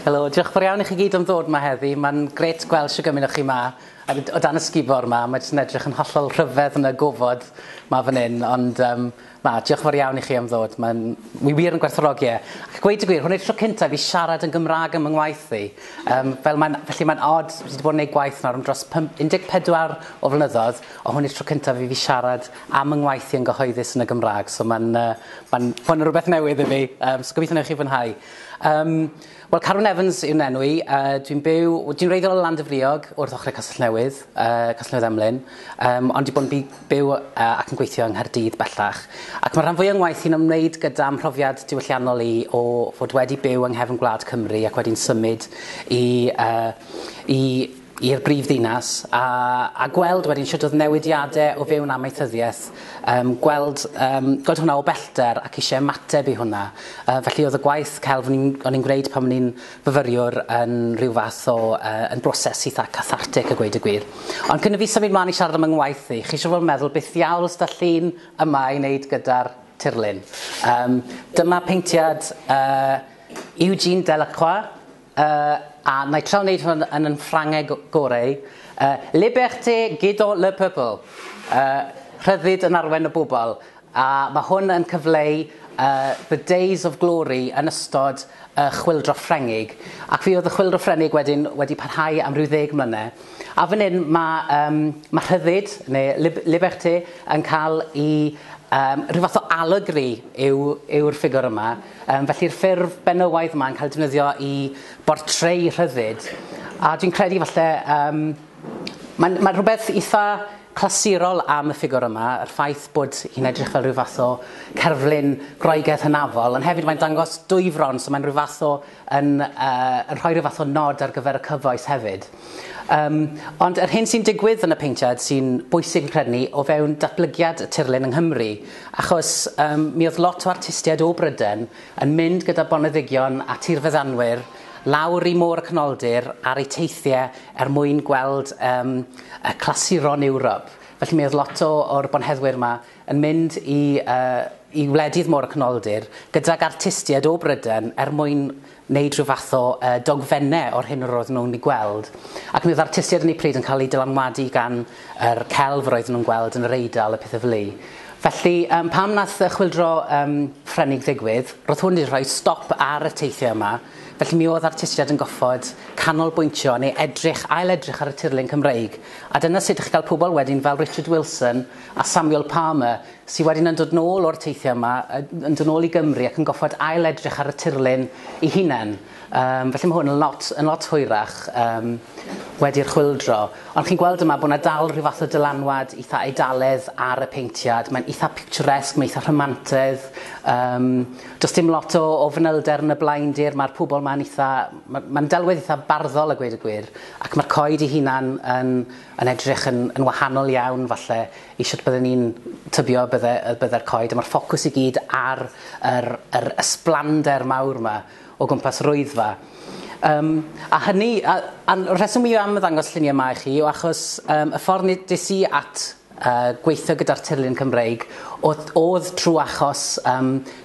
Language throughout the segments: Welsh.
Helo, diolch fawr iawn i chi gyd am ddod yma heddi. Mae'n gret gweld sy'n gymryd o chi yma. O dan y sgubor yma, mae jyst yn edrych yn hollol rhyfedd yn y gofod yma fan hyn. Ond diolch fawr iawn i chi am ddod. Mi wir yn gwerthfawrogi e. Ac gweud y gwir, hwn yw'r tro cyntaf i siarad yn Gymraeg am yng ngwaith i. Felly mae'n od, fi wedi bod yn gwneud gwaith nawr am dros 14 o flynyddoedd, ond hwn yw'r tro cyntaf i fi siarad am yng ngwaith i yn gyhoeddus yn y Gymraeg. So mae'n hwn yn rhywbeth newydd i fi, so gobeithio wneud chi fwynhau. Wel, Carwyn Evans yw'n enw i. Dwi'n reiddiol o Landyfriog wrth ochr Castell Newydd Emlyn, ond wedi bod yn byw ac yn gweithio yng Nghaerdydd bellach. Ac mae'r rhan fwy o'n ngwaith i'n ymwneud gyda mhrofiad diwylliannol i o fod wedi byw yng nghefn gwlad Cymru ac wedi'n symud i'r brifddinas a gweld wedyn sut oedd newidiadau o fewn amaethyddiaeth, gweld hwnna o bellter ac eisiau ymateb i hwnna. Felly oedd y gwaith celf o'n i'n gwneud pan o'n i'n fyfyriwr yn rhyw fath o yn broses eitha cathartic a gweud y gwir. Ond cyn i fi symud mlaen i siarad am yng ngwaith i, chi eisiau fod yn meddwl beth diawl ysda llun yma i wneud gyda'r tirlun. Dyma peintiad Eugene Delacroix, a na i trael wneud hwn yn Ffrangeg gorau. Liberté guidant le peuple. Rhyddid yn arwen y bobl. A mae hwn yn cyfleu The Days of Glory yn ystod chwyldro Ffrengig. Ac fi oedd y chwyldro Ffrengig wedi parhau am ryw 10 mlynedd. A fan hyn mae rhyddid, neu Liberté, yn cael i rhyw fath o allegri yw'r ffigwr yma. Felly'r ffurf benywaidd yma yn cael defnyddio i bortreu rhyddid. A dwi'n credu falle, mae'n rhywbeth eitha clasurol am y ffigwr yma, yr ffaith bod hi'n edrych fel rhyw fath o cerflun Groegaidd hynafol, ond hefyd mae'n dangos dwyfron, so mae'n rhyw fath o yn rhoi rhyw fath o nod ar gyfer y cyfoes hefyd. Ond yr hyn sy'n digwydd yn y peintiad sy'n bwysig yn credu ni o fewn datblygiad y tirlun yng Nghymru, achos mi oedd lot o artistiaid o Bryden yn mynd gyda boneddigion a tirfeddannwyr lawr i Môr y Canoldir ar eu teithiau mwyn gweld y clasuron Ewrop. Felly mi oedd lot o'r bonheddwyr yma yn mynd i wledydd Môr y Canoldir gydag artistiaid o Bryden mwyn wneud rhyw fath o dogfennau o'r hyn yr oedden nhw'n ei gweld. Ac mi oedd artistiaid yn ei pryd yn cael ei dylanwadu gan yr celf roedden nhw'n gweld yn yr Eidal, y pethau fel 'ny. Felly, pam nath y chwyldro Ffrenig ddigwydd, roedd hwn wedi rhoi stop ar y teithiau yma. Felly mi oedd artistiaid yn goffod canolbwyntio neu ail-edrych ar y tirlun Cymreig. A dyna sut ych cael pobl wedyn fel Richard Wilson a Samuel Palmer sydd wedyn yn dod nôl o'r teithiau yma, yn dod nôl i Gymru ac yn goffod ail-edrych ar y tirlun ei hunain. Felly mae hwn yn lot hwyrach wedi'r chwyldro. Ond chi'n gweld yma bod yna dal rhyw fath o dylanwad eitha eidaledd ar y peintiad. Mae'n eitha picturesque, mae'n eitha rhamantedd. Does dim lot o fanylder yn y blaendir. Mae'r pobl mae'n delwedd eitha barddol a gweud y gwir. Ac mae'r coed ei hunan yn edrych yn wahanol iawn falle i sut byddwn ni'n tybio bydde'r coed. A mae'r ffocws i gyd ar yr ysblander mawr yma o gwmpas rwyddfa. A hynny, a'r rheswm i am y ddangos lluniau yma i chi yw achos y ffordd des i at gweithio gyda'r tirlun Cymreig oedd trwy achos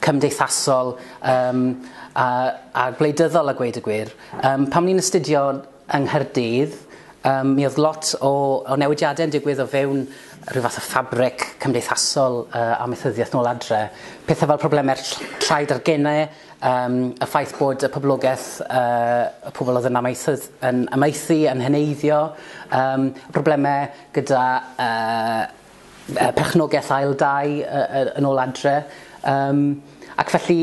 cymdeithasol a gwleidyddol a gweud y gwir. Pam ni'n astudio yng Nghaerdydd, mi oedd lot o newidiadau yn digwydd o fewn rhyw fath o ffabric cymdeithasol amaethyddiaeth nôl adre. Pethau fel problemau'r traed ar gennau, y ffaith bod y poblogaeth, y pobl oedd yn amaethu, yn heneiddio, problemau gyda perchnogaeth ail dau yn ôl adre. Ac felly,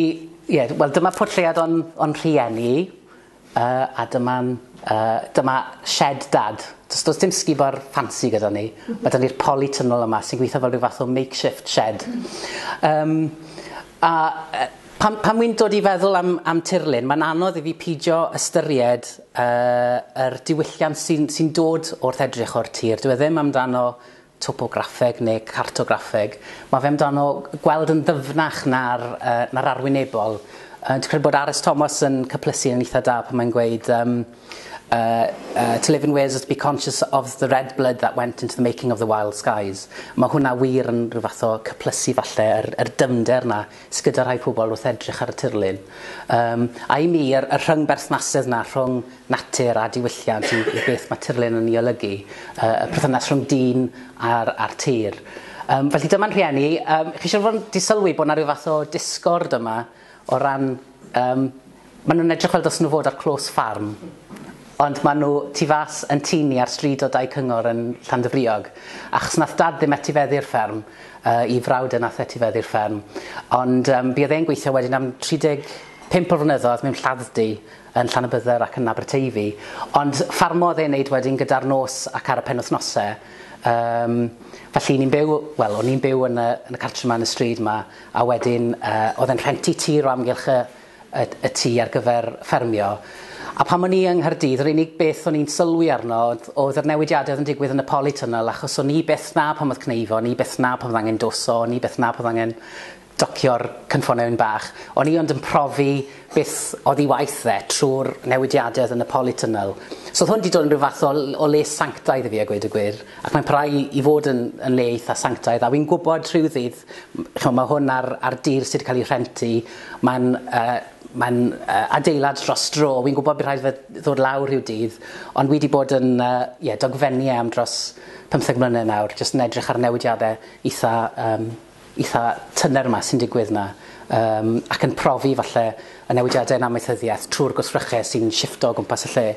dyma portread o'n rhieni a dyma shed dad. Does dim sgubor ffansi gyda ni. Mae dyna'r polytunnel yma sy'n gweithio fel rhyw fath o makeshift shed. Pan wy'n dod i feddwl am tirlun, mae'n anodd i fi peidio ystyried yr diwylliant sy'n dod wrth edrych o'r tir. Dwi ddim amdano topograffeg neu cartograffeg. Mae fe amdano gweld yn ddyfnach na'r arwynebol. Dwi'n credu bod Aris Thomas yn cyplysu yn eitha da pan mae'n gweud to live in Wales is to be conscious of the red blood that went into the making of the wild skies. Mae hwnna wir yn rhyw fath o cyplysu falle yr dymder na sydd gyda rhai pobl wrth edrych ar y tirlun. A i mi, yr rhyng berthnasydd na rhwng natur a diwylliant i beth mae tirlun yn ei olygu, y perthynas rhwng dyn a'r tir. Felly dyma'n rhieni. Chi eisiau fod yn sylwi bod yna rhyw fath o disgord yma o ran... maen nhw'n edrych fel dos nhw fod ar clos ffarm, ond maen nhw tu fas yn tini ar stryd o Dau Cyngor yn Llandyfriog, achos nath dad ddim etifeddu'r fferm, i frawd yn nath etifeddu'r fferm, ond bydd e'n gweithio wedyn am 35 o flynyddoedd mewn lladddy yn Llanybydder ac yn Aberteifi, ond ffarmodd e'n neud wedyn gyda'r nos ac ar y penwythnosau. Felly ni'n byw, wel, o'n i'n byw yn y cartre yma yn y stryd yma, a wedyn oedd e'n rhenti tir o amgylch y tŷ ar gyfer ffermio. A pan o'n i yng Nghaerdydd, yr unig beth o'n i'n sylwi arno oedd yr newidiadau oedd yn digwydd yn y polytunnel, achos o'n i beth na pan oedd Cneifo, o'n i beth na pan oedd angen doso, o'n i beth na pan oedd angen docio'r cynffonau bach. O'n i ond yn profi beth oedd ei waith trwy'r newidiadau yn y polytunnel. So oedd hwn wedi dod yn rhyw fath o le sanctaidd i fi a gweud y gwir, ac mae'n parhau i fod yn le eitha sanctaidd, a fi'n gwybod rhyw ddydd, mae hwn ar dir sydd wedi cael ei rhenti, mae'n adeilad dros dro, fi'n gwybod bydd rhaid fe ddod lawr rhyw dydd, ond wedi bod yn dogfennu am dros 15 mlynedd nawr, jyst yn edrych ar newidiadau eitha tyner yma sy'n digwydd yna, ac yn profi falle y newidiadau yn amaethyddiaeth trwy'r gwrthrychau sy'n shifto o gwmpas y lle.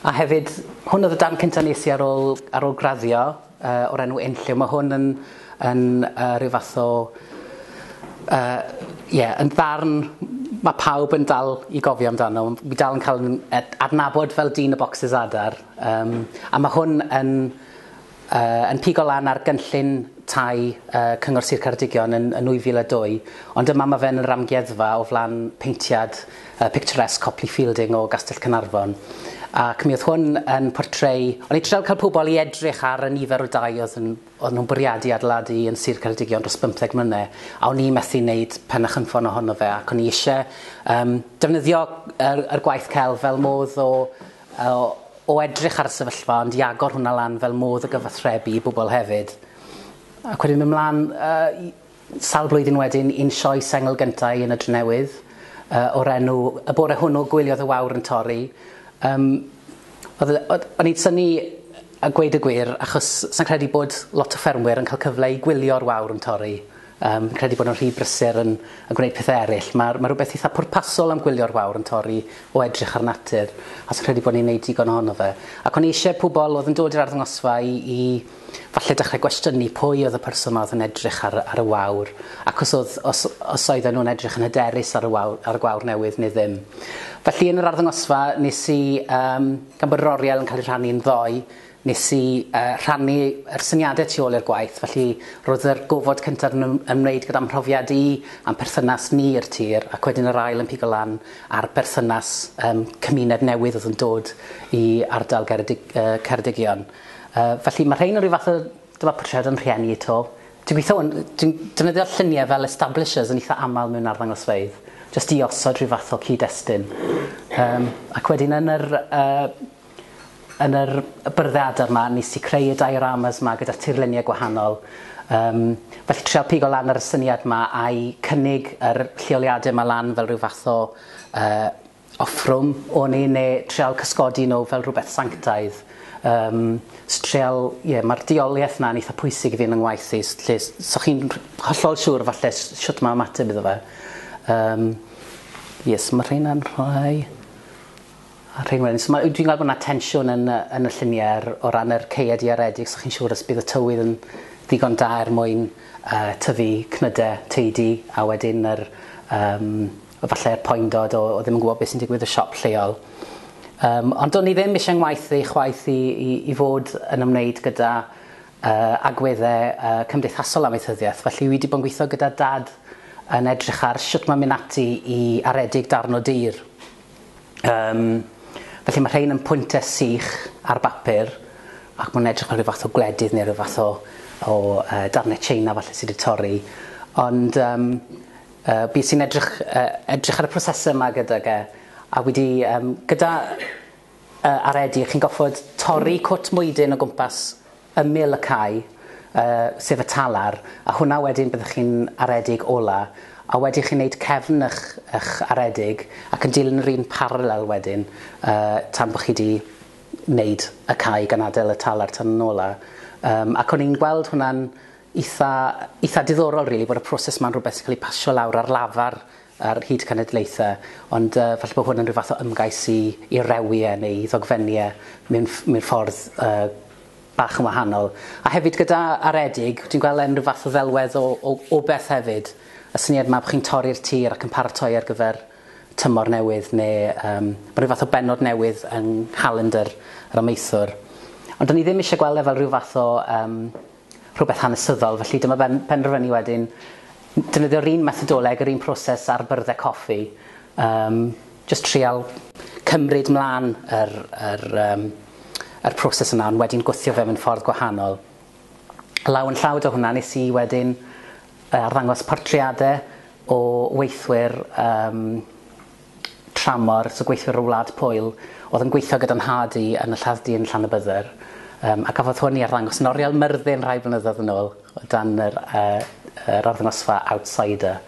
A hefyd, hwn oedd y darn cyntaf nes i ar ôl graddio o'r enw Unlliw. Mae hwn yn rhyw fath o... yn ddarn mae pawb yn dal i gofio amdano. Mi dal yn cael adnabod fel dyn y bocsys adar. A mae hwn yn pigo lan ar gynllun tai Cyngor Sir Caerdigion yn 2002, ond yma mae fe'n yr amgueddfa o flan peintiad picturesque Copley Fielding o Gastell Caernarfon. Ac mi oedd hwn yn portreu... O'n i trial cael pobl i edrych ar y nifer o dau oedd nhw'n bwriadu adeiladu yn Sir Caerdigion dros 15 mlynedd, a o'n i methu wneud penachynffon ohono fe, ac o'n i eisiau defnyddio yr gwaith cel fel modd o edrych ar y sefyllfa, ond i agor hwnna lan fel modd o gyfathrebu i bobl hefyd. Ac wedyn mynd mlaen sawl blwyddyn wedyn un sioe sengl gyntaf yn y Drenewydd o'r enw Y Bore Hwnnw Gwyliodd y Wawr yn Torri. O'n i'n synnu a gweud y gwir achos sa'n credu bod lot o ffermwyr yn cael cyfle i gwylio'r wawr yn torri. Credu bod nhw'n rhy brysur yn gwneud pethau eraill. Mae rhywbeth eitha pwrpasol am gwylio'r wawr yn torri o edrych ar natur, a sa'n credu bod ni'n neud digon ohono fe. Ac o'n i eisiau pobl oedd yn dod i'r arddangosfa i falle dechrau gwestiynu pwy oedd y person oedd yn edrych ar y wawr, ac os oedden nhw'n edrych yn hyderus ar y gwawr newydd neu ddim. Felly yn yr arddangosfa nes i, gan bod yr oriel yn cael ei rhannu yn ddoi, nes i rhannu yr syniadau tu ôl i'r gwaith, felly roedd yr gofod cyntaf yn ymwneud gyda'n mhrofiad am perthynas ni i'r tir, ac wedyn yr ail yn pigo lan ar berthynas cymuned newydd oedd yn dod i ardal Ceredigion. Felly mae rhain yn rhyw fath o dyma portred yn rhieni eto. Dwi'n defnyddio lluniau fel establishers yn eitha aml mewn arddangosfeydd, jyst i osod rhyw fath o cyd-destun. Ac wedyn yn yr byrddiadau yma, nes i creu y dioramas yma gyda tirluniau gwahanol. Felly trial pigo lan ar y syniad yma a'i cynnig yr lleoliadau yma lan fel rhyw fath o offrwm o ni, neu trial cysgodi nhw fel rhywbeth sanctaidd. Mae'r dioliaeth yna'n eitha pwysig i fi yn ngwaith i, so chi'n hollol siŵr falle siwt mae ymateb iddo fe. Mae rhain yn rhoi... So dwi'n gweld bod yna tensiwn yn y lluniau o ran yr ceiad iaredig, so chi'n siŵr os bydd y tywydd yn ddigon da mwyn tyfu cnydau teidi, a wedyn falle'r poendod o ddim yn gwybod beth sy'n digwydd y siop lleol. Ond o'n i ddim eisiau ngwaith ei chwaith i fod yn ymwneud gyda agweddau cymdeithasol amaethyddiaeth, felly wedi bod yn gweithio gyda dad yn edrych ar sut mae'n mynd ati i aredig darn o dir. Felly mae rhain yn pwyntau sych ar bapur, ac mae'n edrych ar rhyw fath o gwledydd neu rhyw fath o darnau Tsieina falle sydd wedi torri. Ond beth sy'n edrych ar y prosesau yma gyda ge, A gyda aredig, chi'n goffod torri cwt mwydyn o gwmpas ymyl y cae, sef y talar, a hwnna wedyn byddwch chi'n aredig ola, a wedyn chi'n neud cefn eich aredig ac yn dilyn yr un paralel wedyn tan bod chi wedi wneud y cae gan adael y talar tan yn ola. Ac o'n i'n gweld hwnna'n eitha diddorol, really, bod y proses ma'n rhywbeth sy'n cael ei pasio lawr ar lafar ar hyd cenedlaethau, ond falle bod hwn yn rhyw fath o ymgais i rewiau neu i ddogfeniau mewn ffordd bach yn wahanol. A hefyd gyda aredig, dwi'n gweld yn rhyw fath o ddelwedd o beth hefyd. Y syniad yma bod chi'n torri'r tir ac yn paratoi ar gyfer tymor newydd neu rhyw fath o benod newydd yn calendar yr amaethwr. Ond o'n i ddim eisiau gweld fel rhyw fath o rhywbeth hanesyddol, felly dyma penderfynu wedyn defnyddio'r un methodoleg, yr un proses ar byrddau coffi, just trial cymryd mlaen yr proses yna, ond wedyn gwthio fe mewn ffordd gwahanol. Law yn llawd o hwnna, nes i wedyn arddangos portreadau o weithwyr tramor, so gweithwyr o Wlad Pwyl, oedd yn gweithio gyda'n nhad i yn y lladd-dy yn Llanybyddyr. A gafodd hwn i arddangos yn oriel Myrddin rhai blynyddoedd yn ôl, dan yr arddangosfa Outsider.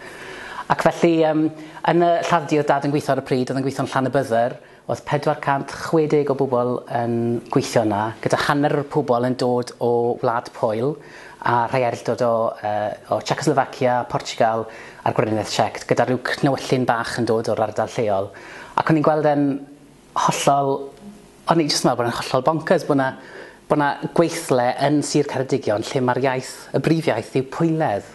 Ac felly, yn y lladd-dy oedd dad yn gweithio ar y pryd, oedd yn gweithio yn Llanybyddyr, oedd 460 o bobl yn gweithio yna, gyda hanner o'r pobl yn dod o Wlad Pwyl, a rhai eraill dod o Czechoslovacia, Portugal a'r Gweriniaeth Tsiec, gyda rhyw cnewyllyn bach yn dod o'r ardal lleol. Ac o'n i'n gweld o'n o'n i'n jyst meddwl bod yn hollol bonkers, bod yna gweithle yn Sir Ceredigion lle mae'r iaith, y brif iaith yw Pwyledd.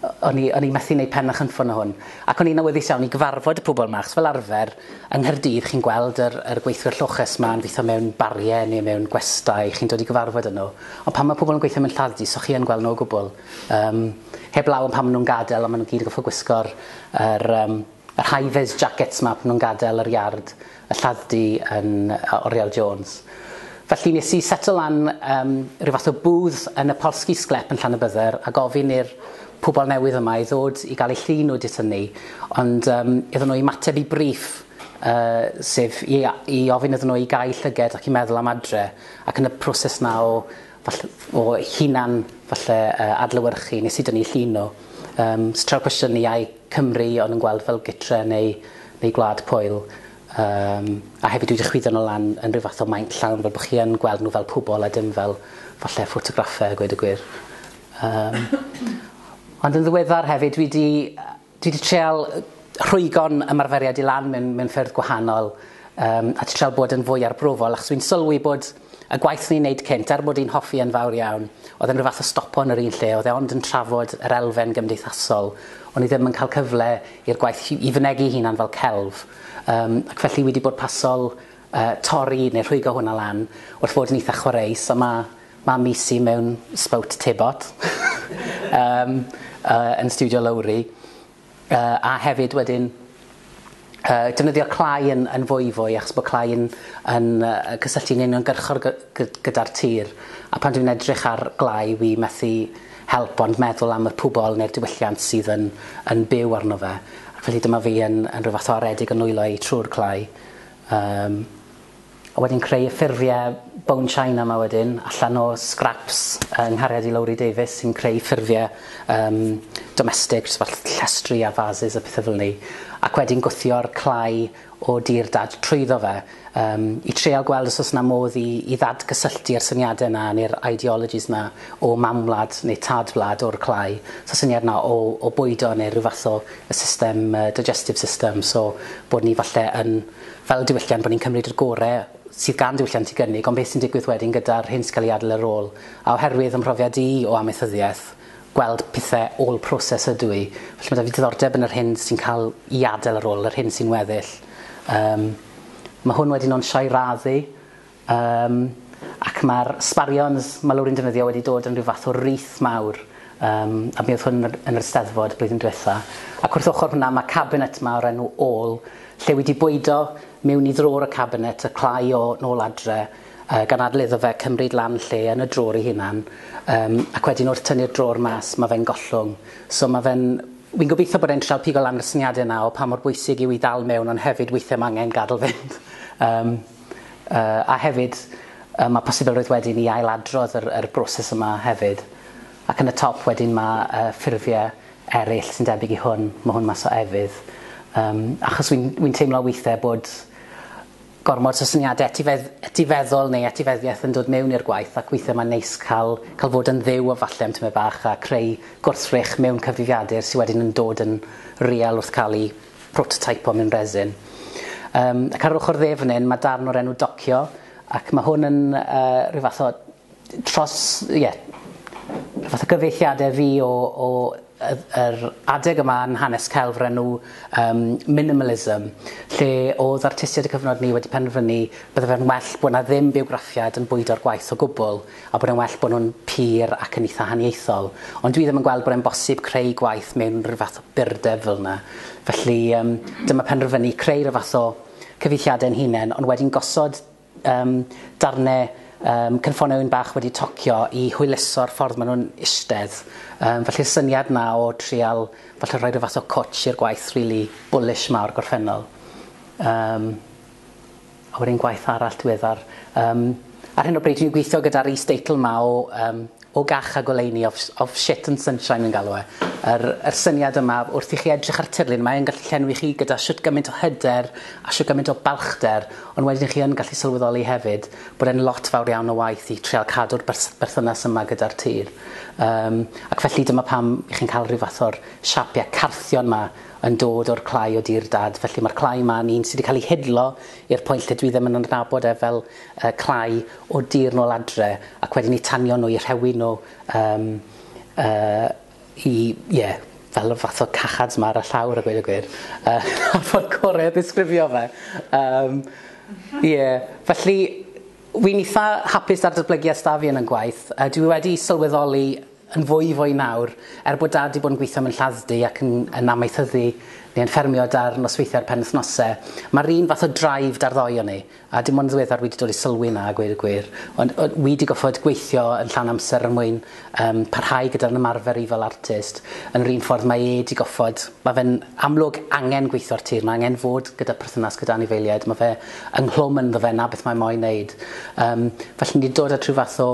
O'n i methu gwneud pen a chynffon o hwn. Ac o'n i'n awyddus iawn i gyfarfod y pobl yma, achos fel arfer, yng Nghaerdydd chi'n gweld yr gweithwyr lloches yma yn gweithio mewn bariau neu mewn gwestai, chi'n dod i gyfarfod yno. Ond pan mae pobl yn gweithio mewn lladd-dy, so chi yn gweld nhw o gwbl. Heb law am pan maen nhw'n gadael, a maen nhw'n gyd yn goffo gwisgo'r high-vis jackets yma pan nhw'n gadael yr iard, y lladd-dy yn Oriel Jones. Felly nes i setl lan rhyw fath o booth yn y Polski Sglep yn Llanybyddyr a gofyn i'r pobl newydd yma i ddod i gael eu llun o ditynnu, ond iddyn nhw i mateb i brief, sef i ofyn iddyn nhw i gael llyged ac i meddwl am adre, ac yn y proses na o hunan adlewyrchu nes i dynnu llun nhw. Straw cwestiwn i Cymru ond yn gweld fel gytre neu Gwlad Pwyl. A hefyd dwi wedi chwyddo nhw lan yn rhyw fath o maint llawn fel bod chi yn gweld nhw fel pobl a dim fel falle ffotograffau, gweud y gwir. Ond yn ddiweddar hefyd, dwi wedi treol rhwygon ymarferiad i lan mewn ffyrdd gwahanol a wedi treol bod yn fwy arbrofol, achos dwi'n sylwi bod y gwaith ni'n neud cynt, er bod i'n hoffi yn fawr iawn, oedd yn rhyw fath o stopo yn yr un lle, oedd e ond yn trafod yr elfen gymdeithasol, ond i ddim yn cael cyfle i'r gwaith i fynegu hunan fel celf. Ac felly wedi bod pasol torri neu rhwygo hwnna lan wrth fod yn eitha chwaraeus, a mae misi mewn sbout tebot yn Studio Lowry, a hefyd wedyn defnyddio'r clai yn fwy achos bod clai yn cysylltu'n uniongyrchol gyda'r tir, a pan dwi'n edrych ar glai wi methu help ond meddwl am y pobl neu'r diwylliant sydd yn byw arno fe. Felly dyma fi yn rhyw fath o aredig yn nwylo i trwy'r clai. A wedyn creu y ffurfiau bone china yma wedyn, allan o scraps yng Nghariad i Lowry Davies sy'n creu ffurfiau domestig, fel llestri a vases a pethau fel ni. Ac wedyn gwthio'r clai o dir dad trwyddo fe i treol gweld os oes yna modd i ddadgysylltu'r syniadau yna neu'r ideologies yna o mamwlad neu tadwlad o'r clai. So syniad yna o bwydo neu rhyw fath o system, digestive system, so bod ni falle fel diwylliant bod ni'n cymryd y gorau sydd gan diwylliant i gynnig, ond beth sy'n digwydd wedyn gyda'r hyn sy'n cael ei adael ar ôl. A oherwydd ymhrofiad i o amaethyddiaeth, gweld pethau ôl proses ydw i. Felly mae da fi diddordeb yn yr hyn sy'n cael ei adael ar ôl, yr hyn sy'n weddill. Mae hwn wedyn o'n sioe raddu, ac mae'r sbarions mae Lowry'n defnyddio wedi dod yn rhyw fath o rith mawr, a mi oedd hwn yn yr Eisteddfod blwyddyn diwetha. Ac wrth ochr hwnna mae cabinet yma o'r enw All, lle wedi bwydo mewn i ddror y cabinet y clai o nôl adre, gan adleddo fe cymryd lan lle yn y dror ei hunan, ac wedyn wrth tynnu'r dror mas mae fe'n gollwng. So mae fe'n Wi'n gobeithio bod e'n trial pigo lan y syniadau yna o pa mor bwysig yw i dal mewn, ond hefyd weithiau mae angen gadael fynd. A hefyd, mae posibilrwydd wedyn i ailadrodd yr broses yma hefyd. Ac yn y top wedyn mae ffurfiau eraill sy'n debyg i hwn, mae hwn mas o efydd. Achos wi'n teimlo weithiau bod gormod o syniadau etifeddol neu etifeddiaeth yn dod mewn i'r gwaith, ac weithiau mae'n neis cael fod yn dduw o falle am tymed bach a creu gwrthrych mewn cyfrifiadur sydd wedyn yn dod yn real wrth cael ei prototypo mewn resin. Ac ar yr ochr dde fan hyn, mae darn o'r enw docio, ac mae hwn yn rhyw fath o rhyw fath o gyfeithiadau fi o yr adeg yma yn hanes celf o'r enw minimalism, lle oedd artistiaid y cyfnod ni wedi penderfynu bydde fe'n well bod yna ddim biwgraffiad yn bwydo'r gwaith o gwbl, a bod e'n well bod nhw'n pur ac yn eitha haniaethol. Ond dwi ddim yn gweld bod e'n bosib creu gwaith mewn rhyw fath o burdeb fel yna. Felly dyma penderfynu creu rhyw fath o cyfeithiadau'n hunain, ond wedyn gosod darnau cynffonau bach wedi tocio i hwyluso'r ffordd maen nhw'n eistedd. Felly'r syniad na o trial falle rhoi rhyw fath o cwtch i'r gwaith really bullish mawr gorffennol. A wedyn gwaith arall diweddar. Ar hyn o bryd dwi'n gweithio gyda'r is-deitl yma o gach a goleuni of shit and sunshine yn galw e. Yr syniad yma wrth i chi edrych ar tirlun, mae'n gallu llenwi chi gyda siwt gymaint o hyder a siwt gymaint o balchder, ond wedyn chi yn gallu sylweddoli hefyd bod e'n lot fawr iawn o waith i trial cadw'r berthynas yma gyda'r tir. Ac felly dyma pam i chi'n cael rhyw fath o'r siapiau carthion yma yn dod o'r clai o dir dad. Felly mae'r clai yma yn un sydd wedi cael ei hidlo i'r pwynt lle dwi ddim yn adnabod fel clai o dir nôl adre, ac wedyn i tanio nhw i rhewi nhw fel y fath o cachads yma ar y llawr a gweud y gwir. A ffordd gorau o ddisgrifio fe. Felly, wi'n eitha hapus ar datblygu ystafio yn y gwaith. Dwi wedi sylweddoli yn fwy nawr, bod dad wedi bod yn gweithio mewn lladddy ac yn amaethyddu neu yn ffermio dar nosweithiau'r penwythnosau. Mae'r un fath o drive da'r ddoi o ni, a dim ond ddiweddar wedi dod i sylwi na, a gweud y gwir. Ond wi wedi goffod gweithio yn llawn amser er mwyn parhau gyda'r ymarfer i fel artist. Yn yr un ffordd mae wedi goffod, mae fe'n amlwg angen gweithio'r tir, mae angen fod gyda perthynas gyda anifeiliaid, mae fe ynghlwm ynddo fe na beth mae moyn wneud. Felly ni wedi dod at rhyw fath o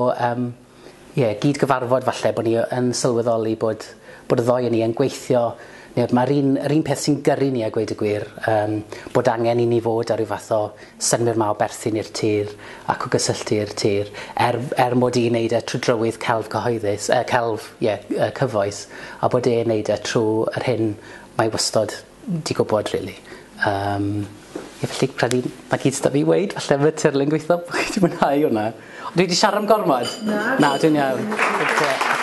gyd gyfarfod falle bod ni yn sylweddoli bod y ddoi o ni yn gweithio. Mae'r un peth sy'n gyrru ni a gweud y gwir, bod angen i ni fod ar ryw fath o synwyr ma o berthyn i'r tir ac o gysylltu i'r tir, mod i'n neud e trwy drywydd celf cyhoeddus, cyfoes, a bod e'n neud e trwy yr hyn mae wastod di gwybod, really. Felly, credu, mae gyd sydd fi weid, falle fy tirlun gweithio, bod chi wedi mwynhau hwnna. Dwi wedi siarad am gormod? Na, dwi'n iawn.